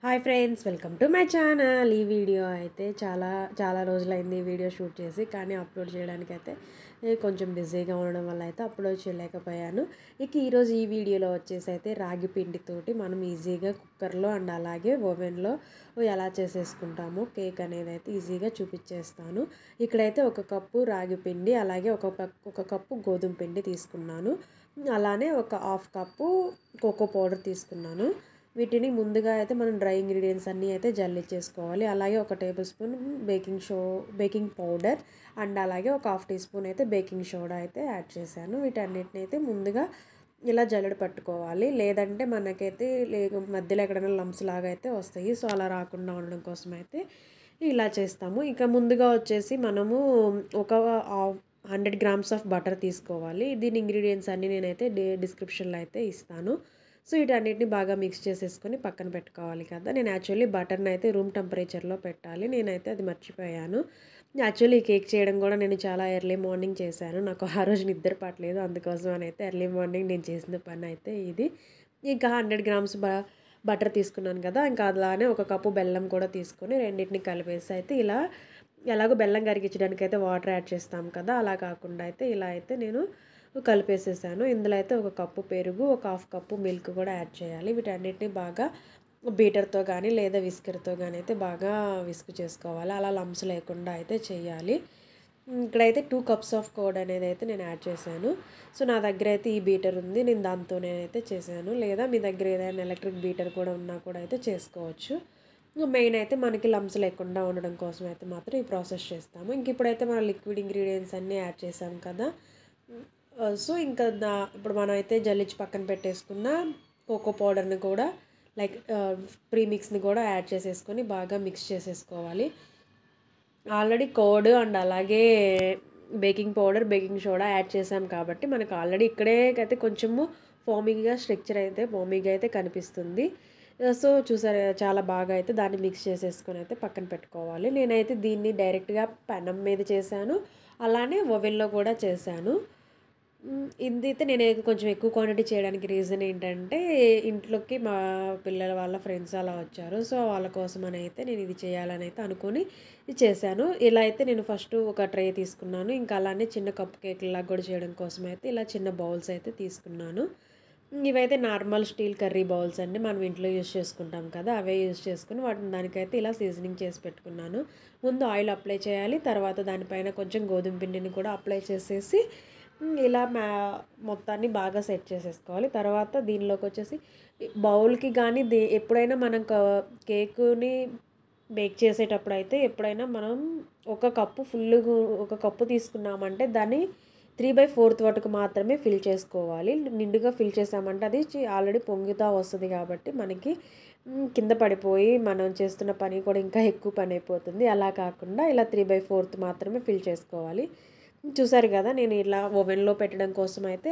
Hi friends, welcome to my channel. ఈ video అయితే చాలా రోజులైంది ఈ వీడియో షూట్ చేసి, కానీ అప్లోడ్ చేయడానికి అయితే కొంచెం బిజీగా ఉండడం వల్ల అయితే అప్లోడ్ చేయలేకపోయాను. ఇక ఈరోజు ఈ వీడియోలో వచ్చేసి అయితే రాగి పిండితోటి మనం ఈజీగా కుక్కర్లో అండ్ అలాగే ఓవెన్లో ఎలా చేసేసుకుంటామో కేక్ అనేది అయితే ఈజీగా చూపించేస్తాను. ఇక్కడైతే ఒక కప్పు రాగి పిండి, అలాగే ఒక కప్పు గోధుమ పిండి తీసుకున్నాను. అలానే ఒక హాఫ్ కప్పు కోకో పౌడర్ తీసుకున్నాను. వీటిని ముందుగా అయితే మనం డ్రై ఇంగ్రీడియంట్స్ అన్నీ అయితే జల్లించేసుకోవాలి. అలాగే ఒక table spoon baking powder and అలాగే ఒక హాఫ్ టీ స్పూన్ అయితే బేకింగ్ సోడా అయితే యాడ్ చేశాను. వీటన్నిటిని అయితే ముందుగా ఇలా జల్లెడ పట్టుకోవాలి, లేదంటే మనకైతే మధ్యలో ఎక్కడైనా లంప్స్ లాగా అయితే వస్తాయి. సో అలా రాకుండా ఉండడం కోసం అయితే ఇలా చేస్తాము. ఇక ముందుగా వచ్చేసి మనము ఒక 100 గ్రామ్స్ ఆఫ్ బటర్ తీసుకోవాలి. దీని ఇంగ్రీడియంట్స్ అన్నీ నేనైతే డిస్క్రిప్షన్లో అయితే ఇస్తాను. సో వీటన్నిటిని బాగా మిక్స్ చేసేసుకొని పక్కన పెట్టుకోవాలి కదా. నేను యాక్చువల్లీ బటర్ని అయితే రూమ్ టెంపరేచర్లో పెట్టాలి, నేనైతే అది మర్చిపోయాను. యాక్చువల్లీ ఈ కేక్ చేయడం కూడా నేను చాలా ఎర్లీ మార్నింగ్ చేశాను. నాకు ఆ రోజు నిద్ర పట్టలేదు, అందుకోసం అని అయితే ఎర్లీ మార్నింగ్ నేను చేసిన పని అయితే ఇది. ఇంకా 100 గ్రామ్స్ బటర్ తీసుకున్నాను కదా, ఇంకా అలానే ఒక కప్పు బెల్లం కూడా తీసుకొని రెండింటిని కలిపేసి అయితే ఇలా, ఎలాగో బెల్లం కరిగించడానికి అయితే వాటర్ యాడ్ చేస్తాం కదా, అలా కాకుండా అయితే ఇలా అయితే నేను కలిపేసేసాను. ఇందులో అయితే ఒక కప్పు పెరుగు, ఒక హాఫ్ కప్పు మిల్క్ కూడా యాడ్ చేయాలి. వీటన్నిటిని బాగా బీటర్తో కానీ లేదా విస్కర్తో కానీ అయితే బాగా విస్క్ చేసుకోవాలి. అలా లంప్స్ లేకుండా అయితే చేయాలి. ఇక్కడైతే 2 కప్స్ ఆఫ్ కర్డ్ అనేది అయితే నేను యాడ్ చేశాను. సో నా దగ్గర అయితే ఈ బీటర్ ఉంది, నేను దాంతో నేనైతే చేశాను. లేదా మీ దగ్గర ఏదైనా ఎలక్ట్రిక్ బీటర్ కూడా ఉన్నా కూడా అయితే చేసుకోవచ్చు. మెయిన్ అయితే మనకి లంప్స్ లేకుండా ఉండడం కోసం అయితే మాత్రం ఈ ప్రాసెస్ చేస్తాము. ఇంక ఇప్పుడైతే మనం లిక్విడ్ ఇంగ్రీడియంట్స్ అన్నీ యాడ్ చేసాం కదా. సో ఇంకా ఇప్పుడు మనం అయితే జల్లించి పక్కన పెట్టేసుకున్న కోకో పౌడర్ని కూడా ప్రీమిక్స్ని కూడా యాడ్ చేసేసుకొని బాగా మిక్స్ చేసేసుకోవాలి. ఆల్రెడీ కర్డ్ అండ్ అలాగే baking powder, baking soda add చేసాం కాబట్టి మనకు ఆల్రెడీ ఇక్కడే అయితే కొంచెము స్ట్రక్చర్ అయితే ఫోమీగా అయితే కనిపిస్తుంది. సో చూసారు, చాలా బాగా అయితే దాన్ని మిక్స్ చేసేసుకొని అయితే పక్కన పెట్టుకోవాలి. నేనైతే దీన్ని డైరెక్ట్గా పెనం మీద చేశాను, అలానే ఓవెన్లో కూడా చేశాను. ఇదైతే నేను కొంచెం ఎక్కువ క్వాంటిటీ చేయడానికి రీజన్ ఏంటంటే, ఇంట్లోకి మా పిల్లల వాళ్ళ ఫ్రెండ్స్ అలా వచ్చారు. సో వాళ్ళ కోసం అని అయితే నేను ఇది చేయాలని అయితే అనుకొని ఇది చేశాను. ఇలా అయితే నేను ఫస్ట్ ఒక ట్రే తీసుకున్నాను. ఇంకా అలానే చిన్న కప్ కేక్లాగా కూడా చేయడం కోసం అయితే ఇలా చిన్న బౌల్స్ అయితే తీసుకున్నాను. ఇవైతే నార్మల్ స్టీల్ కర్రీ బౌల్స్ అండి, మనం ఇంట్లో యూజ్ చేసుకుంటాం కదా, అవే యూజ్ చేసుకుని దానికైతే ఇలా సీజనింగ్ చేసి పెట్టుకున్నాను. ముందు ఆయిల్ అప్లై చేయాలి, తర్వాత దానిపైన కొంచెం గోధుమ పిండిని కూడా అప్లై చేసేసి ఇలా మొత్తాన్ని బాగా సెట్ చేసేసుకోవాలి. తర్వాత దీనిలోకి వచ్చేసి బౌల్కి కానీ ఎప్పుడైనా మనం కేకుని బేక్ చేసేటప్పుడు అయితే ఎప్పుడైనా మనం ఒక కప్పు తీసుకున్నామంటే దాన్ని 3/4 వరకు మాత్రమే ఫిల్ చేసుకోవాలి. నిండుగా ఫిల్ చేసామంటే అది ఆల్రెడీ పొంగుతూ వస్తుంది కాబట్టి మనకి కింద పడిపోయి మనం చేస్తున్న పని కూడా ఇంకా ఎక్కువ పని అయిపోతుంది. అలా కాకుండా ఇలా 3/4 మాత్రమే ఫిల్ చేసుకోవాలి. చూసారు కదా, నేను ఇలా ఓవెన్లో పెట్టడం కోసం అయితే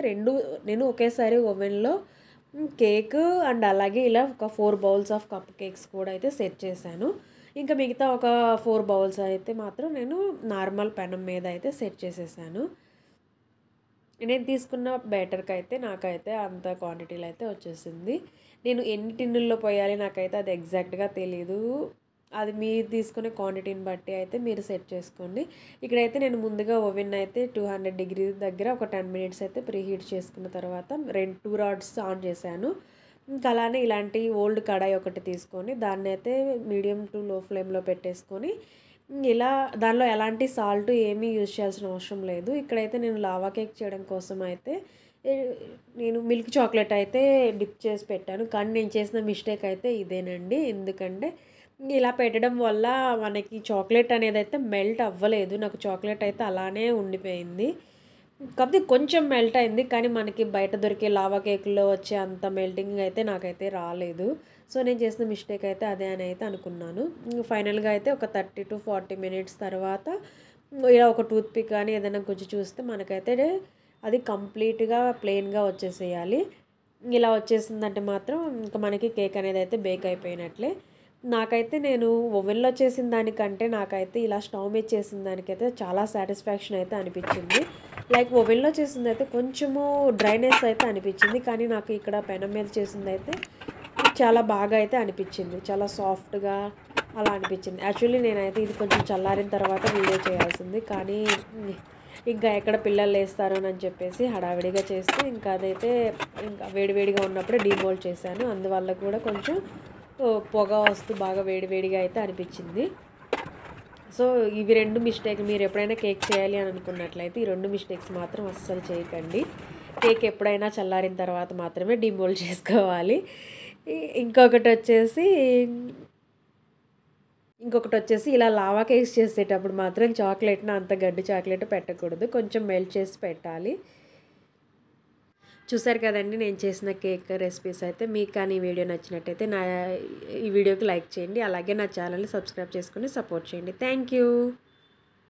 నేను ఒకేసారి ఓవెన్లో కేక్ అండ్ అలాగే ఇలా ఒక 4 బౌల్స్ ఆఫ్ కప్ కేక్స్ కూడా అయితే సెట్ చేశాను. ఇంకా మిగతా ఒక 4 బౌల్స్ అయితే మాత్రం నేను నార్మల్ పెనం మీద అయితే సెట్ చేసేసాను. నేను తీసుకున్న బ్యాటర్కి అయితే నాకైతే అంత క్వాంటిటీలో అయితే వచ్చేసింది. నేను ఎన్ని టిన్నుల్లో పోయాలి నాకైతే అది ఎగ్జాక్ట్గా తెలీదు. అది మీరు తీసుకునే క్వాంటిటీని బట్టి అయితే మీరు సెట్ చేసుకోండి. ఇక్కడైతే నేను ముందుగా ఓవెన్ అయితే 200 డిగ్రీస్ దగ్గర ఒక 10 మినిట్స్ అయితే ప్రీహీట్ చేసుకున్న తర్వాత 2 రాడ్స్ ఆన్ చేశాను. ఇంకా అలానే ఇలాంటి ఓల్డ్ కడాయి ఒకటి తీసుకొని దాన్ని అయితే మీడియం టు లో ఫ్లేమ్లో పెట్టేసుకొని ఇలా దానిలో ఎలాంటి సాల్ట్ ఏమీ యూజ్ చేయాల్సిన అవసరం లేదు. ఇక్కడైతే నేను లావా కేక్ చేయడం కోసం అయితే నేను మిల్క్ చాక్లెట్ అయితే డిప్ చేసి పెట్టాను, కానీ నేను చేసిన మిస్టేక్ అయితే ఇదేనండి. ఎందుకంటే ఇలా పెట్టడం వల్ల మనకి చాక్లెట్ అనేది అయితే మెల్ట్ అవ్వలేదు. నాకు చాక్లెట్ అయితే అలానే ఉండిపోయింది. కాకపోతే కొంచెం మెల్ట్ అయింది, కానీ మనకి బయట దొరికే లావా కేకుల్లో వచ్చే అంత మెల్టింగ్ అయితే నాకైతే రాలేదు. సో నేను చేసిన మిస్టేక్ అయితే అదే అని అయితే అనుకున్నాను. ఫైనల్గా అయితే ఒక 30 to 40 మినిట్స్ తర్వాత ఇలా ఒక టూత్ పిక్ కానీ ఏదైనా కొంచెం చూస్తే మనకైతే అది కంప్లీట్గా ప్లెయిన్గా వచ్చేసేయాలి. ఇలా వచ్చేసిందంటే మాత్రం ఇంకా మనకి కేక్ అనేది అయితే బేక్ అయిపోయినట్లే. నాకైతే నేను ఓవెన్లో చేసిన దానికంటే నాకైతే ఇలా స్టవ్ మీద చేసిన దానికైతే చాలా సాటిస్ఫాక్షన్ అయితే అనిపించింది. ఓవెన్లో చేసింది అయితే కొంచెము డ్రైనెస్ అయితే అనిపించింది, కానీ నాకు ఇక్కడ పెనం మీద చేసింది అయితే చాలా బాగా అయితే అనిపించింది, చాలా సాఫ్ట్గా అలా అనిపించింది. యాక్చువల్లీ నేనైతే ఇది కొంచెం చల్లారిన తర్వాత వీడియో చేయాల్సింది, కానీ ఇంకా ఎక్కడ పిల్లలు లేస్తారు అని చెప్పేసి హడావిడిగా చేస్తే ఇంకా అదైతే ఇంకా వేడివేడిగా ఉన్నప్పుడే డీమోల్డ్ చేశాను. అందువల్ల కూడా కొంచెం పొగ వస్తూ బాగా వేడివేడిగా అయితే అనిపించింది. సో ఇవి 2 మిస్టేక్, మీరు ఎప్పుడైనా కేక్ చేయాలి అని అనుకున్నట్లయితే ఈ 2 మిస్టేక్స్ మాత్రం అస్సలు చేయకండి. కేక్ ఎప్పుడైనా చల్లారిన తర్వాత మాత్రమే డీమోల్డ్ చేసుకోవాలి. ఇంకొకటొచ్చేసి ఇలా లావా కేక్స్ చేసేటప్పుడు మాత్రం చాక్లెట్‌ని అంత గడ్డి చాక్లెట్ పెట్టకూడదు, కొంచెం మెల్ట్ చేసి పెట్టాలి. చూసారు కదండి నేను చేసిన కేక్ రెసిపీస్ అయితే. మీకు కానీ ఈ వీడియో నచ్చినట్టయితే ఈ వీడియోకి లైక్ చేయండి, అలాగే నా ఛానల్ని సబ్స్క్రైబ్ చేసుకొని సపోర్ట్ చేయండి. Thank you.